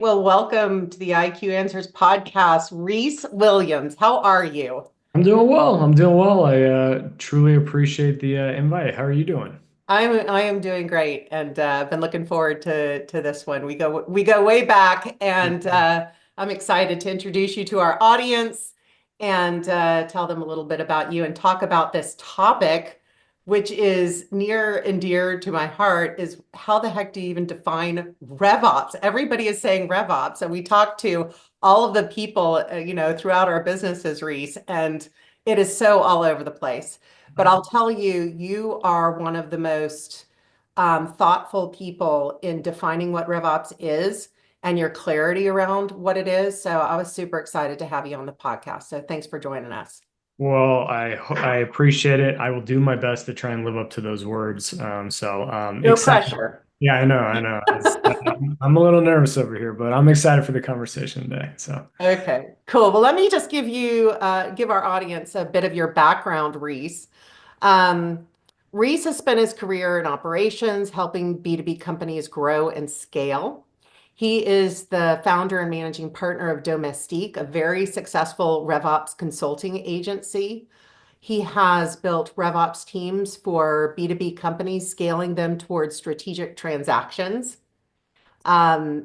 Well, welcome to the ayeQ Answers podcast, Rhys Williams. How are you? I'm doing well. I'm doing well. I truly appreciate the invite. How are you doing? I am doing great, and I've been looking forward to this one. We go way back, and I'm excited to introduce you to our audience and tell them a little bit about you and talk about this topic, which is near and dear to my heart. Is how the heck do you even define RevOps? Everybody is saying RevOps, and we talked to all of the people, throughout our businesses, Rhys, and it is so all over the place. But I'll tell you, you are one of the most thoughtful people in defining what RevOps is and your clarity around what it is. So I was super excited to have you on the podcast. So thanks for joining us. Well, I appreciate it. I will do my best to try and live up to those words. No Excited. pressure. Yeah, I know, I know. I'm a little nervous over here, but I'm excited for the conversation today. So, Okay, cool. Well, let me just give our audience a bit of your background, Rhys. Um, Rhys has spent his career in operations, helping B2B companies grow and scale. He is the founder and managing partner of Domestique, a very successful RevOps consulting agency. He has built RevOps teams for B2B companies, scaling them towards strategic transactions.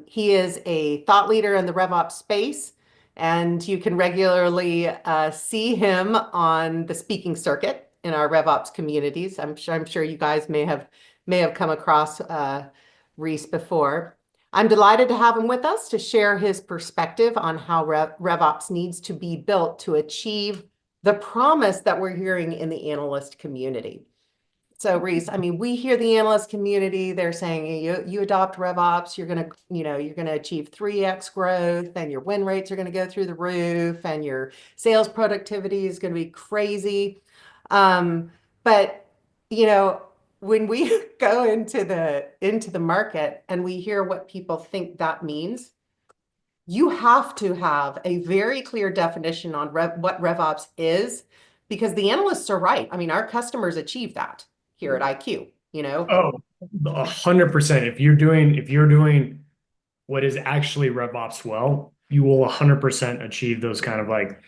He is a thought leader in the RevOps space, and you can regularly see him on the speaking circuit in our RevOps communities. I'm sure you guys may have come across Rhys before. I'm delighted to have him with us to share his perspective on how RevOps needs to be built to achieve the promise that we're hearing in the analyst community. So Rhys, I mean, we hear the analyst community, they're saying you adopt RevOps, you're gonna achieve 3x growth and your win rates are gonna go through the roof and your sales productivity is gonna be crazy. Um, but you know, when we go into the market and we hear what people think that means, you have to have a very clear definition on what RevOps is, because the analysts are right. I mean, our customers achieve that here at ayeQ, you know? oh, 100%. If you're doing what is actually RevOps well, you will 100% achieve those kind of like,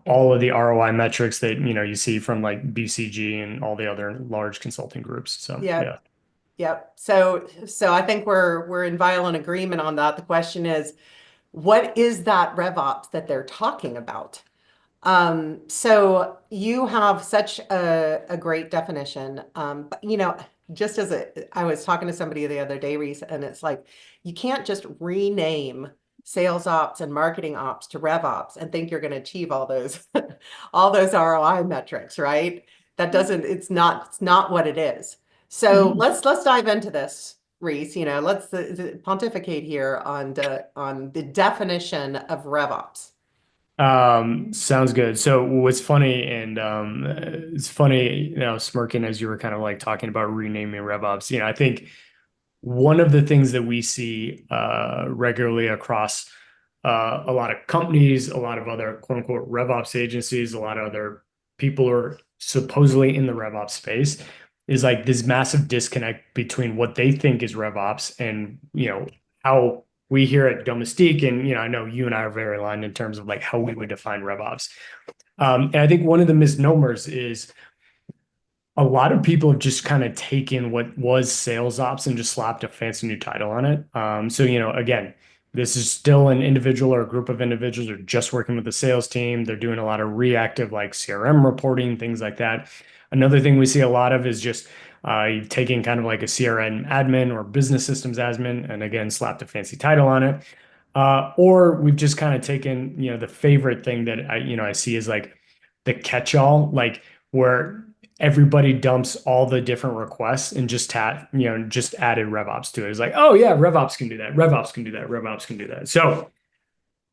all of the ROI metrics that, you see from like BCG and all the other large consulting groups. So, Yeah, yeah. yep. So I think we're in violent agreement on that. The question is, what is that RevOps that they're talking about? So you have such a great definition. But just I was talking to somebody the other day, Rhys, and it's like, you can't just rename sales ops and marketing ops to rev ops and think you're going to achieve all those, all those ROI metrics, right? That doesn't, it's not what it is. So let's dive into this, Rhys. Let's pontificate here on the definition of rev ops. Sounds good. So what's funny, and it's funny, smirking as you were kind of like talking about renaming RevOps. I think one of the things that we see regularly across a lot of companies, a lot of other quote unquote RevOps agencies, a lot of other people who are supposedly in the RevOps space is like this massive disconnect between what they think is RevOps and how we here at Domestique, and I know you and I are very aligned in terms of like how we would define RevOps. And I think one of the misnomers is a lot of people have just kind of taken what was sales ops and just slapped a fancy new title on it. Again, this is still an individual or a group of individuals who are just working with the sales team. They're doing a lot of reactive, like CRM reporting, things like that. Another thing we see a lot of is just taking kind of like a CRM admin or business systems admin, and again, slapped a fancy title on it. Or we've just kind of taken, the favorite thing that I see is like the catch-all, like where everybody dumps all the different requests and just added RevOps to it. It's like, oh yeah, RevOps can do that. RevOps can do that. RevOps can do that. So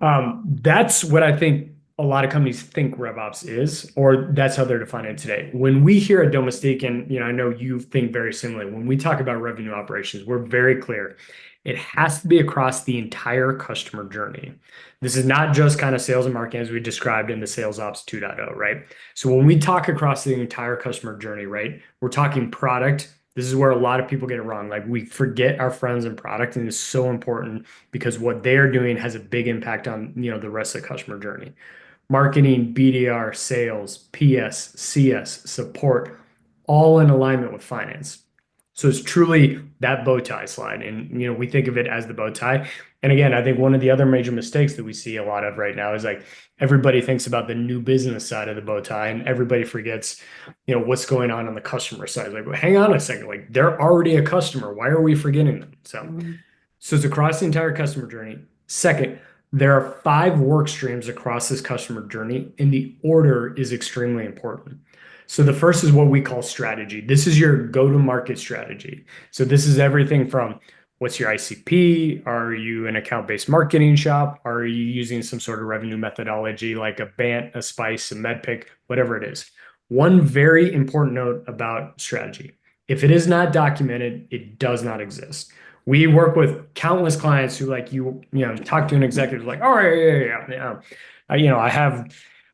that's what I think a lot of companies think RevOps is, or that's how they're defining it today. When we hear at Domestique, and I know you think very similarly, when we talk about revenue operations, we're very clear. It has to be across the entire customer journey. This is not just kind of sales and marketing as we described in the Sales Ops 2.0, right? So when we talk across the entire customer journey, right, we're talking product, This is where a lot of people get it wrong. Like we forget our friends and product, and it's so important because what they are doing has a big impact on, the rest of the customer journey. Marketing, BDR, sales, PS, CS, support, all in alignment with finance. So it's truly that bow tie slide. And, we think of it as the bow tie. And again, I think one of the other major mistakes that we see a lot of right now is like everybody thinks about the new business side of the bow tie and everybody forgets, what's going on the customer side. It's like, well, hang on a second, like they're already a customer. Why are we forgetting them? So it's across the entire customer journey. Second, there are 5 work streams across this customer journey, and the order is extremely important. So the first is what we call strategy. This is your go-to-market strategy. So this is everything from what's your ICP? Are you an account-based marketing shop? Are you using some sort of revenue methodology like a BANT, a SPICE, a MEDPIC, whatever it is? One very important note about strategy. If it is not documented, it does not exist. We work with countless clients who like talk to an executive like, oh yeah.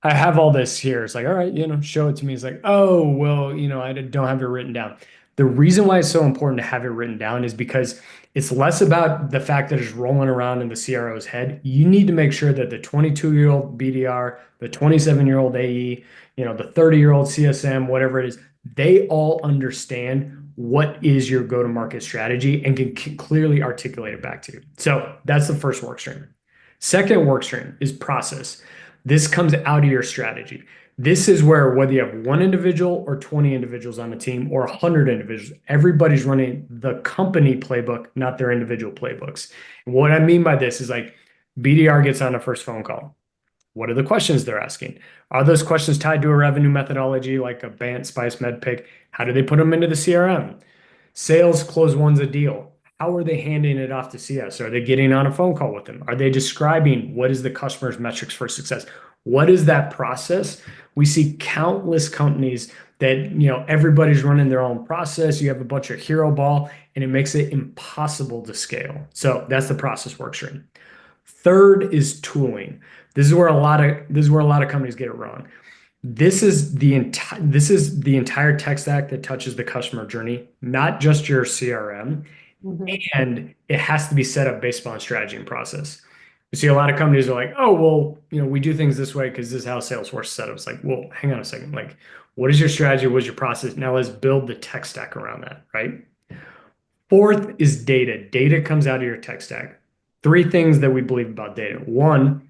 I have all this here. It's like, all right, show it to me. It's like, oh, well, I don't have it written down. The reason why it's so important to have it written down is because it's less about the fact that it's rolling around in the CRO's head. You need to make sure that the 22-year-old BDR, the 27-year-old AE, the 30-year-old CSM, whatever it is, they all understand what is your go-to-market strategy and can clearly articulate it back to you. So that's the first work stream. Second work stream is process. This comes out of your strategy. This is where whether you have 1 individual or 20 individuals on the team or 100 individuals, everybody's running the company playbook, not their individual playbooks. And what I mean by this is like BDR gets on a first phone call. What are the questions they're asking? Are those questions tied to a revenue methodology like a BANT, SPICE, MEDPIC? How do they put them into the CRM? Sales close one's a deal. How are they handing it off to CS? Are they getting on a phone call with them? Are they describing what is the customer's metrics for success? What is that process? We see countless companies that, everybody's running their own process. You have a bunch of hero ball and it makes it impossible to scale. So that's the process work stream. Third is tooling. This is where a lot of companies get it wrong. This is the entire tech stack that touches the customer journey, not just your CRM. And it has to be set up based upon strategy and process. You see a lot of companies are like, oh, well, we do things this way because this is how Salesforce is set up. It's like, well, hang on a second. Like, what is your strategy? What's your process? Now let's build the tech stack around that, right? Fourth is data. Data comes out of your tech stack. 3 things that we believe about data. 1,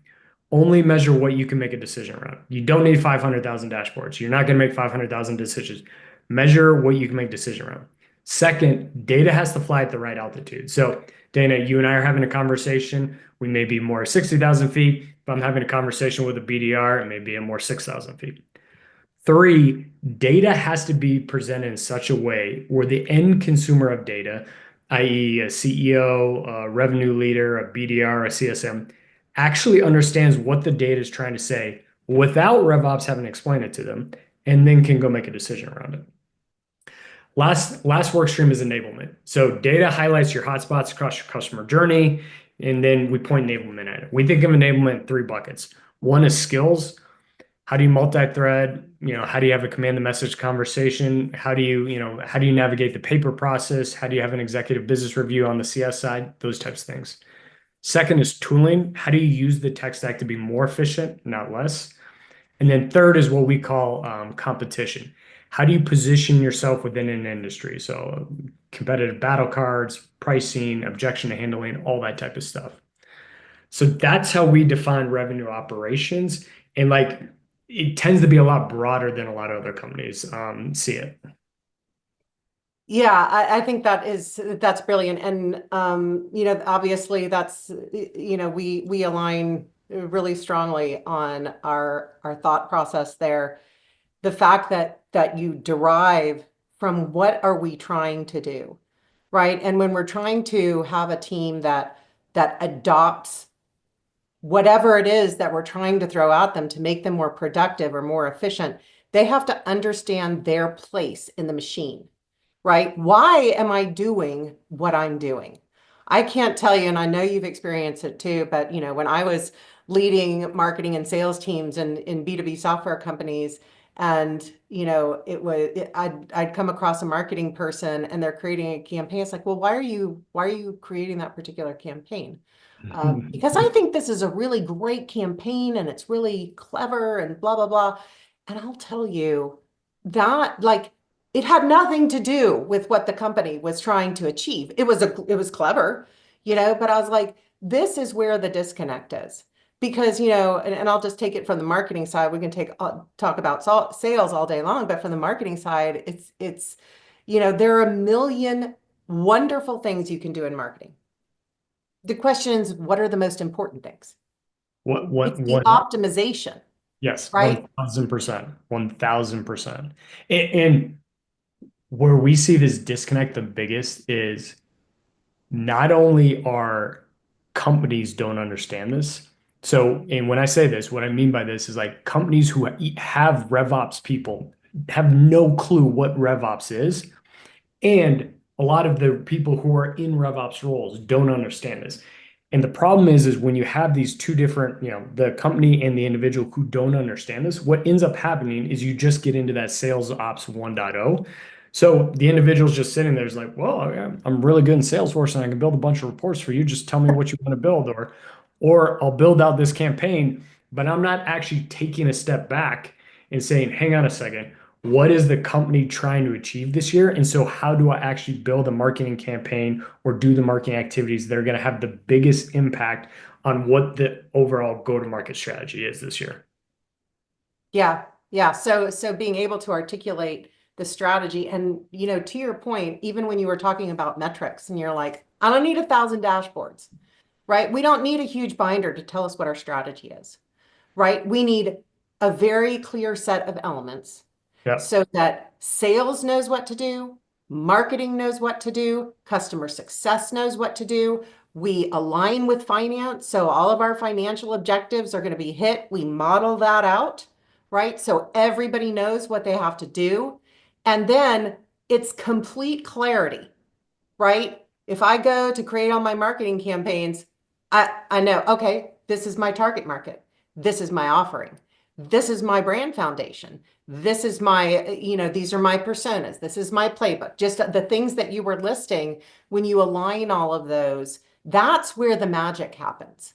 only measure what you can make a decision around. You don't need 500,000 dashboards. You're not going to make 500,000 decisions. Measure what you can make a decision around. Second, data has to fly at the right altitude. So Dana, you and I are having a conversation. We may be more 60,000 feet. If I'm having a conversation with a BDR, it may be a more 6,000 feet. 3, data has to be presented in such a way where the end consumer of data, i.e. a CEO, a revenue leader, a BDR, a CSM, actually understands what the data is trying to say without RevOps having to explain it to them, and then can go make a decision around it. Last work stream is enablement. So data highlights your hotspots across your customer journey, and then we point enablement at it. We think of enablement in 3 buckets. 1 is skills. How do you multi-thread? How do you have a command the message conversation? How do you navigate the paper process? How do you have an executive business review on the CS side? Those types of things. Second is tooling. How do you use the tech stack to be more efficient, not less? And then third is what we call competition. How do you position yourself within an industry? So competitive battle cards, pricing, objection to handling, all that type of stuff. So that's how we define revenue operations. And like, it tends to be a lot broader than a lot of other companies see it. Yeah, I think that's brilliant. And obviously that's, we align really strongly on our thought process there. The fact that you derive from what are we trying to do, right? And when we're trying to have a team that adopts whatever it is that we're trying to throw at them to make them more productive or more efficient, they have to understand their place in the machine, right? Why am I doing what I'm doing? I can't tell you, and I know you've experienced it too, but when I was leading marketing and sales teams in B2B software companies, And, I'd come across a marketing person and they're creating a campaign. It's like, well, why are you creating that particular campaign? Because I think this is a really great campaign and it's really clever and blah, blah, blah. And I'll tell you that like it had nothing to do with what the company was trying to achieve. It was clever, but I was like, this is where the disconnect is. Because, and I'll just take it from the marketing side. We can talk about sales all day long, but from the marketing side, there are a million wonderful things you can do in marketing. The question is, what are the most important things? It's the What, optimization, yes, right? 1000%, 1000%. And where we see this disconnect the biggest is not only are companies don't understand this. So, and when I say this, what I mean by this is like companies who have RevOps people have no clue what RevOps is. And a lot of the people who are in RevOps roles don't understand this. And the problem is when you have these two different, the company and the individual who don't understand this, what ends up happening is you just get into that sales ops 1.0. So the individual's just sitting there is like, well, yeah, I'm really good in Salesforce and I can build a bunch of reports for you. Just tell me what you want to build, or I'll build out this campaign, but I'm not actually taking a step back and saying, hang on a second, what is the company trying to achieve this year? And so how do I actually build a marketing campaign or do the marketing activities that are going to have the biggest impact on what the overall go-to-market strategy is this year? Yeah. Yeah. So being able to articulate the strategy and, to your point, even when you were talking about metrics and you're like, I don't need 1,000 dashboards, right? We don't need a huge binder to tell us what our strategy is, right? We need a very clear set of elements Yeah. so that sales knows what to do, marketing knows what to do, customer success knows what to do. We align with finance, so all of our financial objectives are going to be hit. We model that out, right? So everybody knows what they have to do. And then it's complete clarity, right? If I go to create all my marketing campaigns, I know, okay, this is my target market. This is my offering. This is my brand foundation. This is my, these are my personas. This is my playbook. Just the things that you were listing, when you align all of those, that's where the magic happens,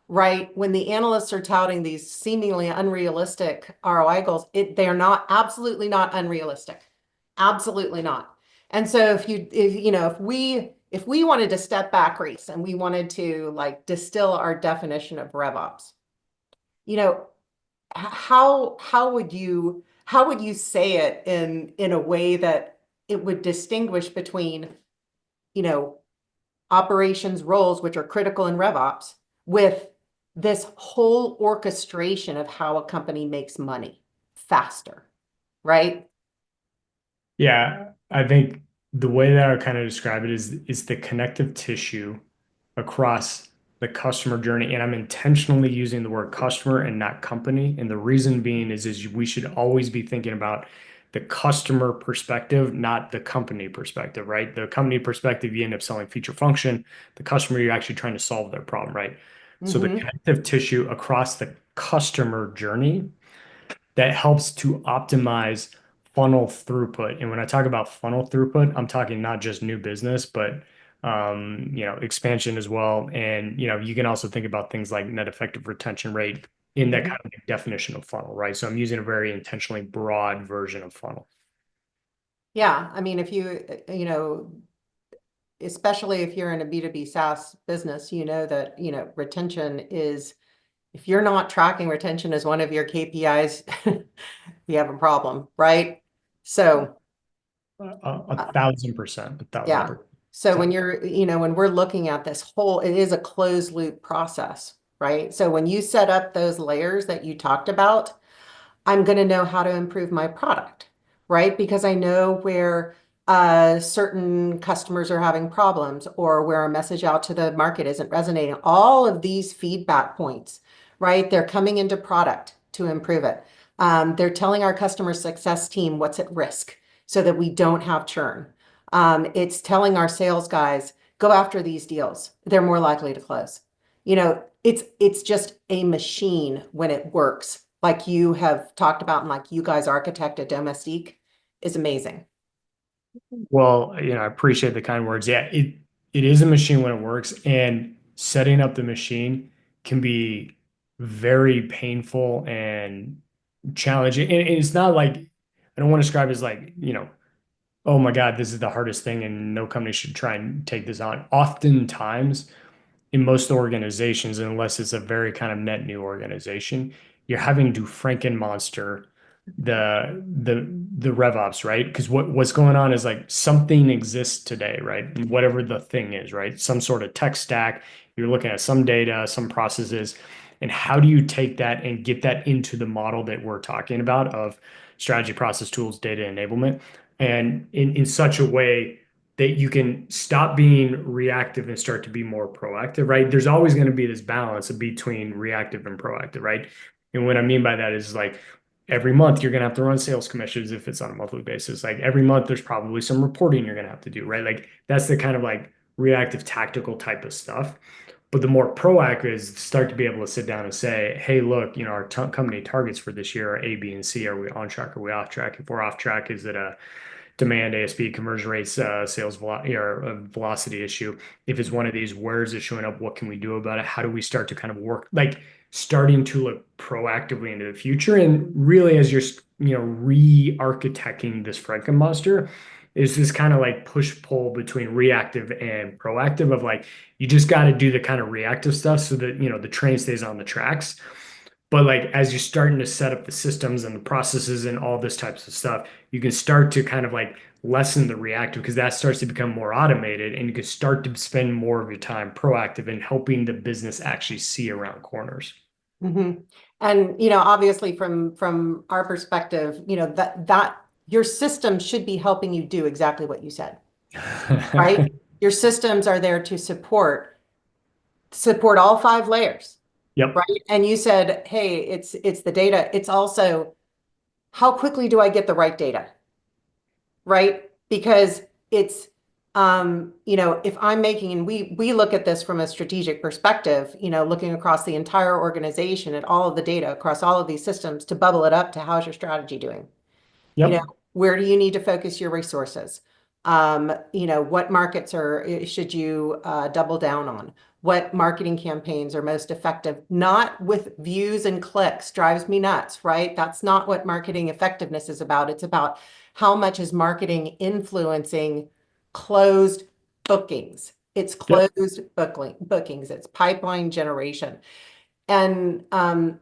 right? When the analysts are touting these seemingly unrealistic ROI goals, they are not, absolutely not unrealistic. Absolutely not. And so if we wanted to step back, Rhys, and we wanted to like distill our definition of RevOps, you know, how would you say it in a way that it would distinguish between, operations roles, which are critical in RevOps, with this whole orchestration of how a company makes money faster, right? Yeah, I think the way that I would kind of describe it is the connective tissue across the customer journey. And I'm intentionally using the word customer and not company. And the reason being is we should always be thinking about the customer perspective, not the company perspective, right? The company perspective, you end up selling feature function. The customer, you're actually trying to solve their problem, right? So the connective tissue across the customer journey that helps to optimize funnel throughput. And when I talk about funnel throughput, I'm talking not just new business, but expansion as well. And you can also think about things like net effective retention rate in that kind of definition of funnel, right? So I'm using a very intentionally broad version of funnel. Yeah, I mean, if especially if you're in a B2B SaaS business, that, retention is, if you're not tracking retention as one of your KPIs, you have a problem, right? So, 1,000%, yeah. 1,000%. So when we're looking at this whole, it is a closed loop process, right? So when you set up those layers that you talked about, I'm going to know how to improve my product, right? Because I know where certain customers are having problems or where a message out to the market isn't resonating. All of these feedback points, right? They're coming into product to improve it. They're telling our customer success team what's at risk so that we don't have churn. It's telling our sales guys, go after these deals. They're more likely to close. It's just a machine when it works like you have talked about and like you guys architect at Domestique is amazing. Well, I appreciate the kind words. Yeah, it is a machine when it works, and setting up the machine can be very painful and challenging. And it's not like I don't want to describe it as like, oh my God, this is the hardest thing and no company should try and take this on. Oftentimes, in most organizations, unless it's a very kind of net new organization, you're having to Frankenmonster the RevOps, right? Because what's going on is like something exists today, right? Whatever the thing is, right? Some sort of tech stack. You're looking at some data, some processes, and how do you take that and get that into the model that we're talking about of strategy, process, tools, data enablement, and in such a way that you can stop being reactive and start to be more proactive, right? There's always going to be this balance between reactive and proactive, right? And what I mean by that is like every month you're going to have to run sales commissions if it's on a monthly basis. Like every month there's probably some reporting you're going to have to do, right? Like that's the kind of like reactive tactical type of stuff. But the more proactive is start to be able to sit down and say, hey, look, our company targets for this year are A, B, and C. Are we on track? Are we off track? If we're off track, is it a demand, ASP, conversion rates, sales or a velocity issue? If it's one of these, where is it showing up? What can we do about it? How do we start to kind of work, like starting to look proactively into the future? And really, as you're, re-architecting this Frankenmonster, is this kind of like push pull between reactive and proactive of like, you just got to do the kind of reactive stuff so that, the train stays on the tracks. But like as you're starting to set up the systems and the processes and all this types of stuff, you can start to kind of like lessen the reactive because that starts to become more automated and you can start to spend more of your time proactive in helping the business actually see around corners. Mm-hmm. And, obviously from our perspective, that your system should be helping you do exactly what you said, right? Your systems are there to support all 5 layers, Yep. right? And you said, hey, it's the data. It's also how quickly do I get the right data, right? Because it's if I'm making, and we look at this from a strategic perspective, looking across the entire organization at all of the data across all of these systems to bubble it up to how's your strategy doing? Yep. Where do you need to focus your resources? What markets should you double down on? What marketing campaigns are most effective? Not with views and clicks, drives me nuts, right? That's not what marketing effectiveness is about. It's about how much is marketing influencing closed bookings. It's Yep. closed bookings. It's pipeline generation. And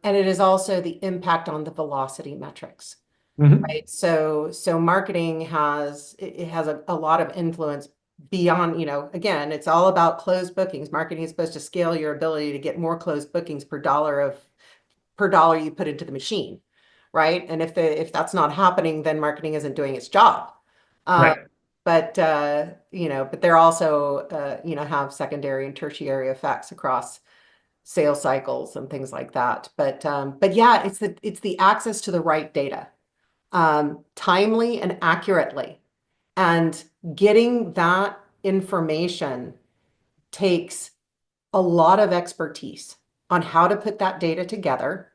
it is also the impact on the velocity metrics. Mhm. Right. So marketing has a lot of influence beyond, again, it's all about closed bookings. Marketing is supposed to scale your ability to get more closed bookings per dollar you put into the machine. Right. And if that's not happening, then marketing isn't doing its job. Right. But they're also have secondary and tertiary effects across sales cycles and things like that. But yeah, it's the access to the right data timely and accurately. And getting that information takes a lot of expertise on how to put that data together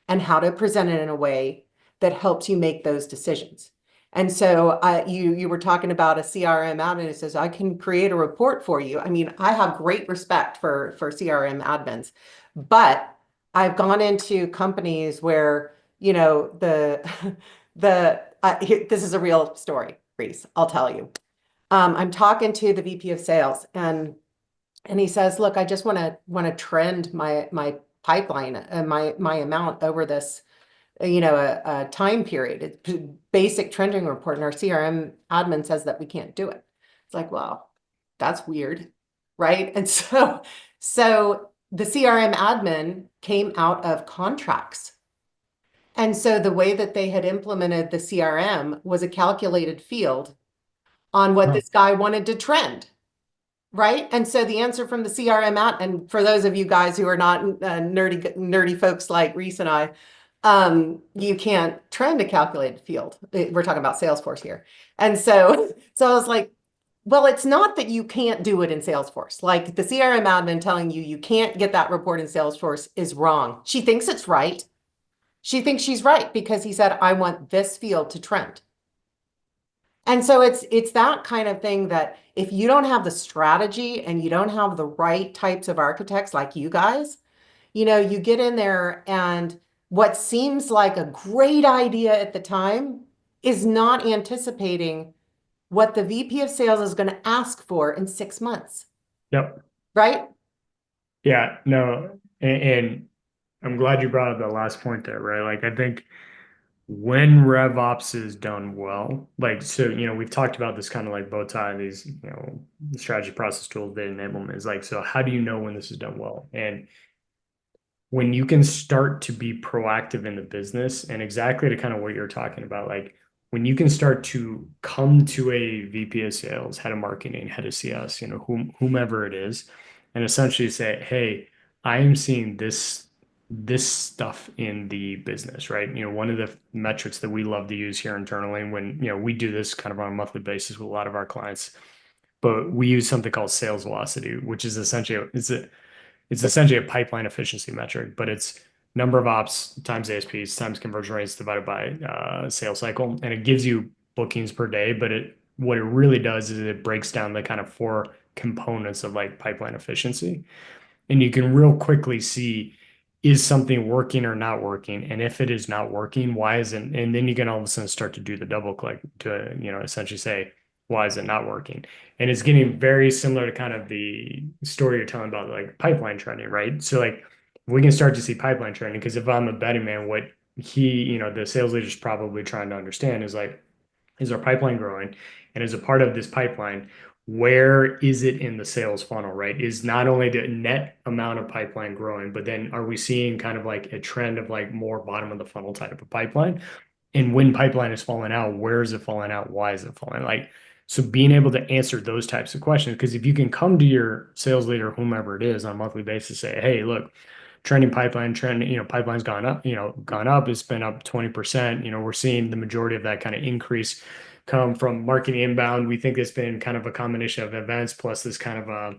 and how to present it in a way that helps you make those decisions. And so you were talking about a CRM admin who says, I can create a report for you. I mean, I have great respect for CRM admins, but I've gone into companies where, this is a real story, Rhys, I'll tell you. I'm talking to the VP of sales and he says, look, I just want to trend my pipeline and my amount over this, a time period. It's a basic trending report. And our CRM admin says that we can't do it. It's like, well, that's weird. Right. And so the CRM admin came out of contracts. And so the way that they had implemented the CRM was a calculated field on what Huh. this guy wanted to trend. Right. And so the answer from the CRM out, and for those of you guys who are not nerdy folks like Rhys and I, you can't trend a calculated field. We're talking about Salesforce here. And so I was like, well, it's not that you can't do it in Salesforce. Like the CRM admin telling you can't get that report in Salesforce is wrong. She thinks it's right. She thinks she's right because he said, I want this field to trend. And so it's that kind of thing that if you don't have the strategy and you don't have the right types of architects like you guys, you get in there and what seems like a great idea at the time is not anticipating what the VP of sales is going to ask for in 6 months, Yep. right? Yeah, no, and I'm glad you brought up that last point there, right? Like I think when RevOps is done well, like so, we've talked about this kind of like bow tie, these, strategy process tools, data enablement is like, so how do you know when this is done well? And when you can start to be proactive in the business and exactly to kind of what you're talking about, like when you can start to come to a VP of sales, head of marketing, head of CS, whomever it is, and essentially say, hey, I am seeing this stuff in the business, right? One of the metrics that we love to use here internally when, we do this kind of on a monthly basis with a lot of our clients, but we use something called sales velocity, which is essentially a pipeline efficiency metric, but it's number of ops times ASPs times conversion rates divided by sales cycle, and it gives you bookings per day. But what it really does is it breaks down the kind of four components of like pipeline efficiency, and you can real quickly see is something working or not working, and if it is not working, why isn't? And then you can all of a sudden start to do the double click to essentially say why is it not working? And it's getting very similar to kind of the story you're telling about like pipeline trending, right? So like we can start to see pipeline trending because if I'm a betting man, what the sales leader is probably trying to understand is like, is our pipeline growing? And as a part of this pipeline, where is it in the sales funnel, right? Is not only the net amount of pipeline growing, but then are we seeing kind of like a trend of like more bottom of the funnel type of pipeline? And when pipeline is falling out, where is it falling out? Why is it falling? Like, so being able to answer those types of questions, because if you can come to your sales leader, whomever it is, on a monthly basis, say, hey, look, trending pipeline trend, pipeline's gone up, gone up, it's been up 20%. We're seeing the majority of that kind of increase come from marketing inbound. We think it's been kind of a combination of events plus this kind of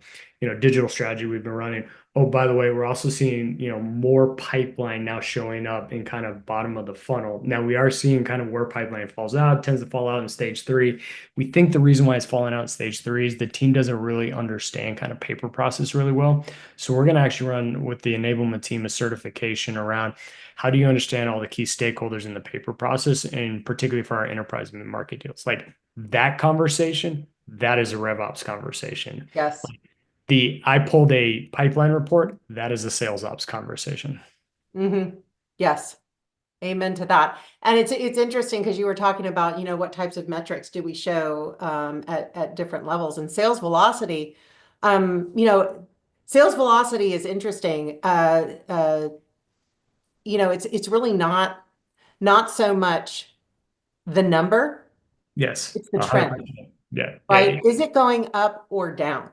digital strategy we've been running. Oh, by the way, we're also seeing, more pipeline now showing up in kind of bottom of the funnel. Now we are seeing kind of where pipeline falls out, tends to fall out in stage three. We think the reason why it's falling out in stage three is the team doesn't really understand kind of paper process really well. So we're going to actually run with the enablement team a certification around how do you understand all the key stakeholders in the paper process, and particularly for our enterprise and market deals. Like that conversation, that is a RevOps conversation. Yes. I pulled a pipeline report, that is a sales ops conversation. Yes. Amen to that. And it's interesting because you were talking about, what types of metrics do we show at different levels, and um, you know, sales velocity is interesting. It's really not so much the number, Yes, it's the trend, 100%. Yeah. right? Is it going up or down?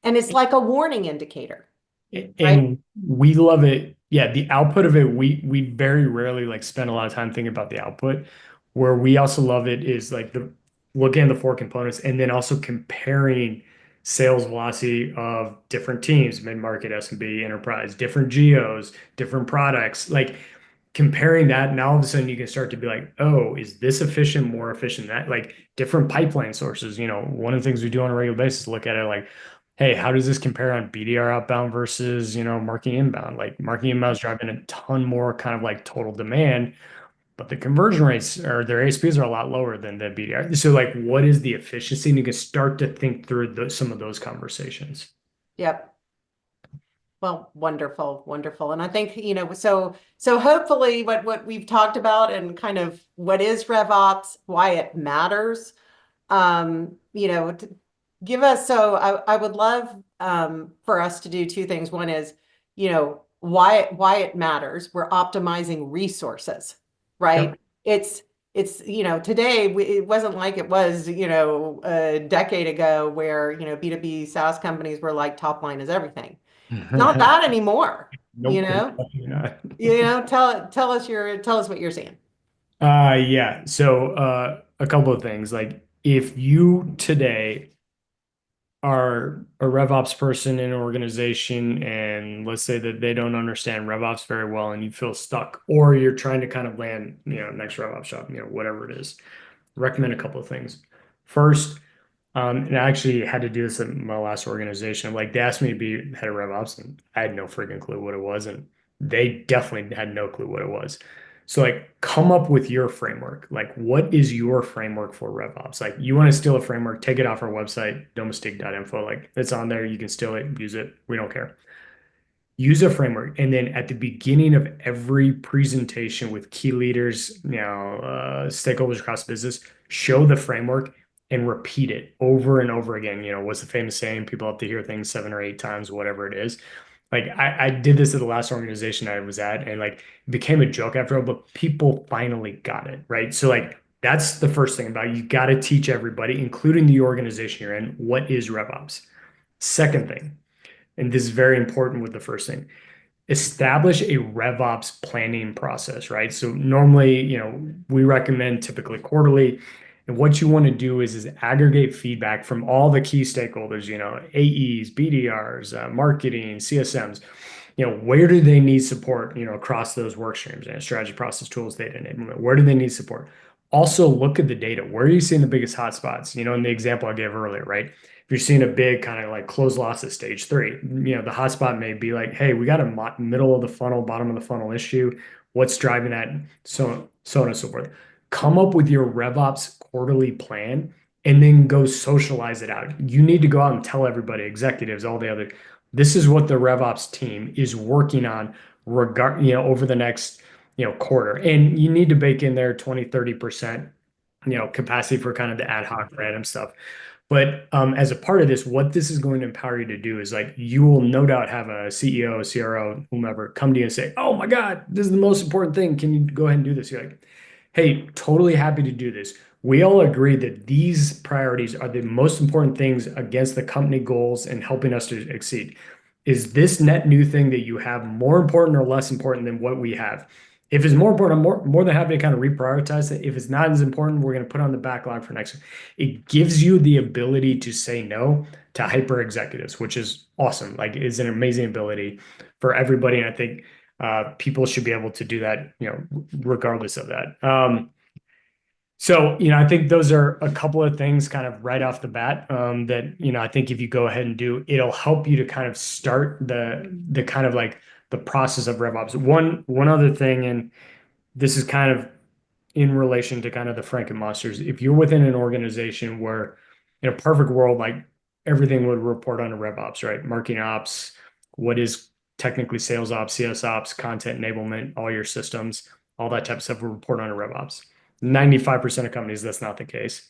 And it's like a warning indicator, right? And we love it. Yeah, the output of it, we very rarely like spend a lot of time thinking about the output. Where we also love it is like the looking at the four components and then also comparing sales velocity of different teams, mid-market, SMB, enterprise, different geos, different products. Like comparing that, now all of a sudden you can start to be like, oh, is this efficient, more efficient than that? Like different pipeline sources. One of the things we do on a regular basis, look at it like, hey, how does this compare on BDR outbound versus, marketing inbound? Like marketing inbound is driving a ton more kind of like total demand, but the conversion rates or their ASPs are a lot lower than the BDR. So like, what is the efficiency? And you can start to think through some of those conversations. Yep. Well, wonderful, wonderful. And I think, so hopefully what we've talked about and kind of what is RevOps, why it matters, to give us, so I would love for us to do two things. One is, why it matters. We're optimizing resources, right? Yep. It's today it wasn't like it was, a decade ago where, B2B SaaS companies were like top line is everything. Not that anymore, you Nope. know? Definitely not. Tell us what you're seeing. Yeah. So a couple of things. Like if you today are a RevOps person in an organization, and let's say that they don't understand RevOps very well and you feel stuck, or you're trying to kind of land, next RevOps job, whatever it is, recommend a couple of things. First, and I actually had to do this at my last organization. Like they asked me to be head of RevOps, and I had no freaking clue what it was, and they definitely had no clue what it was. So like come up with your framework. Like what is your framework for RevOps? Like you want to steal a framework, take it off our website, domestique.info. Like it's on there. You can steal it, use it. We don't care. Use a framework. And then at the beginning of every presentation with key leaders, stakeholders across business, show the framework and repeat it over and over again. What's the famous saying? People have to hear things 7 or 8 times, whatever it is. Like I did this at the last organization I was at, and like it became a joke after all, but people finally got it, right? So like that's the first thing about it. You got to teach everybody, including the organization you're in, what is RevOps. Second thing, and this is very important with the first thing, establish a RevOps planning process, right? So normally, we recommend typically quarterly. And what you want to do is aggregate feedback from all the key stakeholders, AEs, BDRs, marketing, CSMs, where do they need support, across those work streams, strategy, process, tools, data enablement, where do they need support? Also look at the data. Where are you seeing the biggest hotspots? In the example I gave earlier, right? If you're seeing a big kind of like close loss at stage three, the hotspot may be like, hey, we got a middle of the funnel, bottom of the funnel issue. What's driving that? So on and so forth. Come up with your RevOps quarterly plan and then go socialize it out. You need to go out and tell everybody, executives, all the other, this is what the RevOps team is working on over the next, quarter. And you need to bake in there 20, 30%, capacity for kind of the ad hoc random stuff. But as a part of this, what this is going to empower you to do is like you will no doubt have a CEO, CRO, whomever come to you and say, "Oh my God, this is the most important thing. Can you go ahead and do this?" You're like, "Hey, totally happy to do this. We all agree that these priorities are the most important things against the company goals and helping us to exceed. Is this net new thing that you have more important or less important than what we have? If it's more important, I'm more than happy to kind of reprioritize it. If it's not as important, we're going to put on the backlog for next. It gives you the ability to say no to hyper executives, which is awesome. Like it's an amazing ability for everybody. And I think people should be able to do that, regardless of that. So, I think those are a couple of things kind of right off the bat that, I think if you go ahead and do, it'll help you to kind of start the kind of like the process of RevOps. One other thing, and this is kind of in relation to kind of the Franken monsters. If you're within an organization where in a perfect world, like everything would report on a RevOps, right? Marketing ops, what is technically sales ops, CS ops, content enablement, all your systems, all that type of stuff will report on a RevOps. 95% of companies, that's not the case.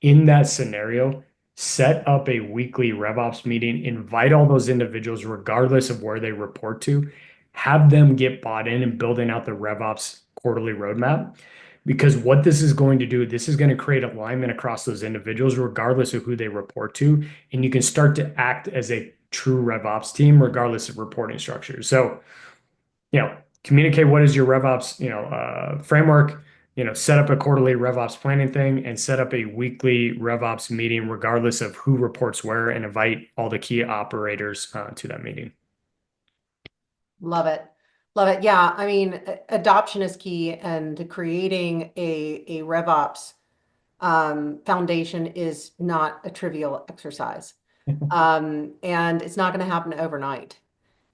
In that scenario, set up a weekly RevOps meeting, invite all those individuals, regardless of where they report to, have them get bought in and building out the RevOps quarterly roadmap. Because what this is going to do, this is going to create alignment across those individuals, regardless of who they report to. And you can start to act as a true RevOps team, regardless of reporting structure. So, communicate what is your RevOps, framework, set up a quarterly RevOps planning thing and set up a weekly RevOps meeting, regardless of who reports where, and invite all the key operators to that meeting. Love it. Love it. Yeah. I mean, adoption is key, and creating a RevOps foundation is not a trivial exercise. And it's not going to happen overnight.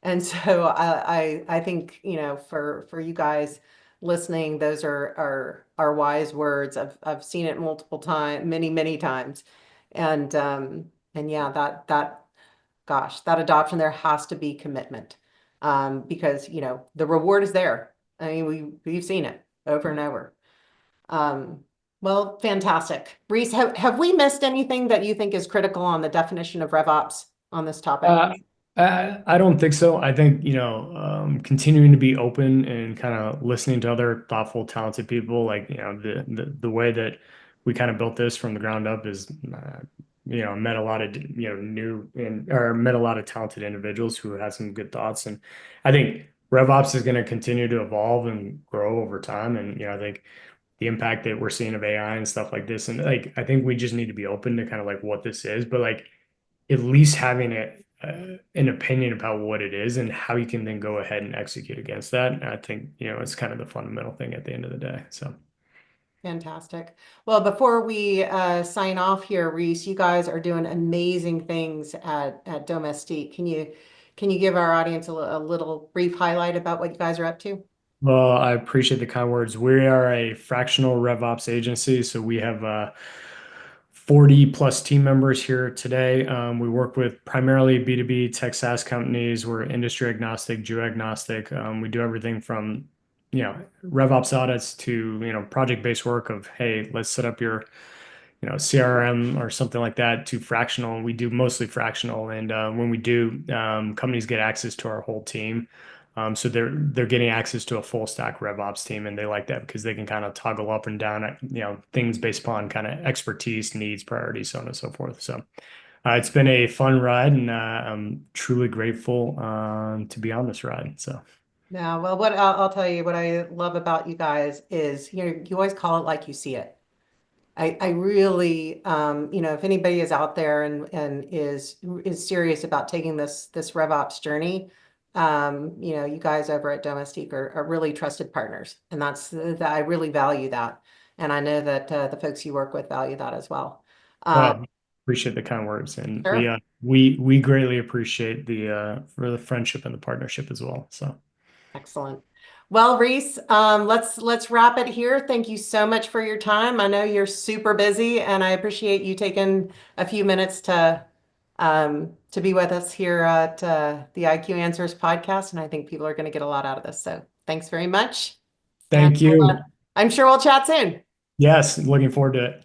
And so I think, for you guys listening, those are wise words. I've seen it multiple times, many times. And yeah, gosh, that adoption, there has to be commitment. Because, the reward is there. I mean, we've seen it over and over. Well, fantastic. Rhys, have we missed anything that you think is critical on the definition of RevOps on this topic? I don't think so. I think, continuing to be open and kind of listening to other thoughtful, talented people, like, the way that we kind of built this from the ground up is, met a lot of, met a lot of talented individuals who had some good thoughts. And I think RevOps is going to continue to evolve and grow over time. And, I think the impact that we're seeing of AI and stuff like this. And like, I think we just need to be open to kind of like what this is, but like, at least having an opinion about what it is and how you can then go ahead and execute against that. And I think, it's kind of the fundamental thing at the end of the day. So, Fantastic. Well, before we sign off here, Rhys, you guys are doing amazing things at Domestique. Can you give our audience a little brief highlight about what you guys are up to? well, I appreciate the kind words. We are a fractional RevOps agency, so we have 40 plus team members here today. We work with primarily B2B tech SaaS companies. We're industry agnostic, geo agnostic. We do everything from, RevOps audits to, project-based work of, hey, let's set up your, CRM or something like that to fractional. And we do mostly fractional. And when we do, companies get access to our whole team. So they're getting access to a full stack RevOps team, and they like that because they can kind of toggle up and down, things based upon kind of expertise, needs, priorities, so on and so forth. So it's been a fun ride, and I'm truly grateful to be on this ride. So Now, well, what I'll tell you, what I love about you guys is, you always call it like you see it. I really, if anybody is out there and is serious about taking this RevOps journey, you guys over at Domestique are really trusted partners, and that I really value that, and I know that the folks you work with value that as well. Uh, well, appreciate the kind words, and we sure. uh, we greatly appreciate the friendship and the partnership as well. So Excellent. Well, Rhys, let's wrap it here. Thank you so much for your time. I know you're super busy, and I appreciate you taking a few minutes to be with us here at the ayeQ Answers podcast. And I think people are going to get a lot out of this. So thanks very much. And thank you. I'm sure we'll chat soon. Yes, looking forward to it.